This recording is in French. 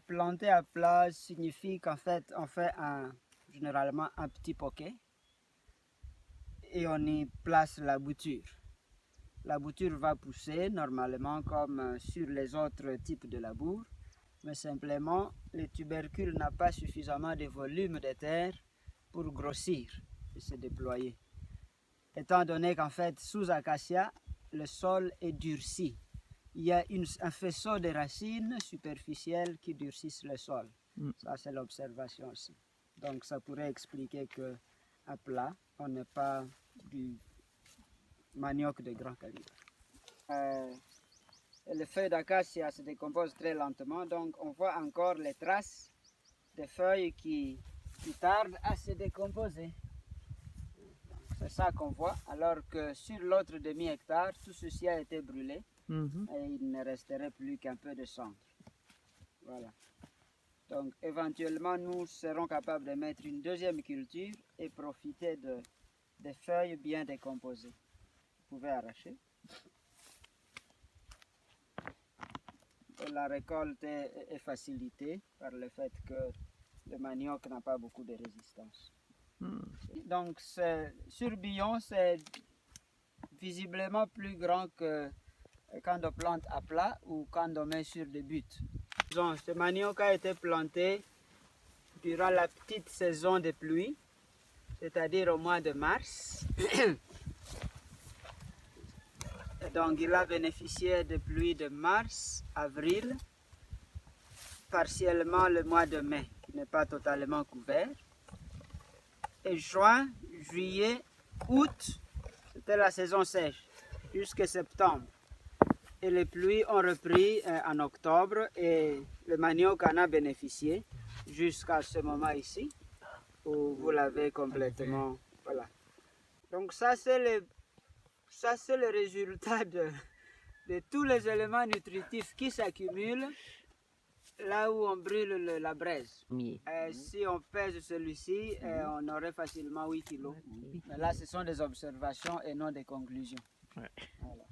Planter à plat signifie qu'en fait, on fait généralement un petit poquet et on y place la bouture. La bouture va pousser normalement comme sur les autres types de labour, mais simplement le tubercule n'a pas suffisamment de volume de terre pour grossir et se déployer. Étant donné qu'en fait, sous acacia, le sol est durci. Il y a un faisceau de racines superficielles qui durcissent le sol. Ça, c'est l'observation aussi. Donc, ça pourrait expliquer qu'à plat, on n'est pas du manioc de grand calibre. Les feuilles d'acacia se décomposent très lentement, donc on voit encore les traces des feuilles qui tardent à se décomposer. C'est ça qu'on voit, alors que sur l'autre demi-hectare, tout ceci a été brûlé et il ne resterait plus qu'un peu de cendre. Voilà. Donc éventuellement, nous serons capables de mettre une deuxième culture et profiter des feuilles bien décomposées. Vous pouvez arracher. Et la récolte est facilitée par le fait que le manioc n'a pas beaucoup de résistance. Donc, sur Billon, c'est visiblement plus grand que quand on plante à plat ou quand on met sur des buttes. Donc, ce manioc a été planté durant la petite saison de pluie, c'est-à-dire au mois de mars. Et donc, il a bénéficié de pluies de mars, avril, partiellement le mois de mai, qui n'est pas totalement couvert. Et juin, juillet, août, c'était la saison sèche, jusqu'à septembre. Et les pluies ont repris en octobre et le manioc en a bénéficié jusqu'à ce moment ici, où vous l'avez complètement. Voilà. Donc ça, c'est le résultat de tous les éléments nutritifs qui s'accumulent là où on brûle la braise. Si on pèse celui-ci, on aurait facilement 8 kilos. Mais là, ce sont des observations et non des conclusions. Voilà.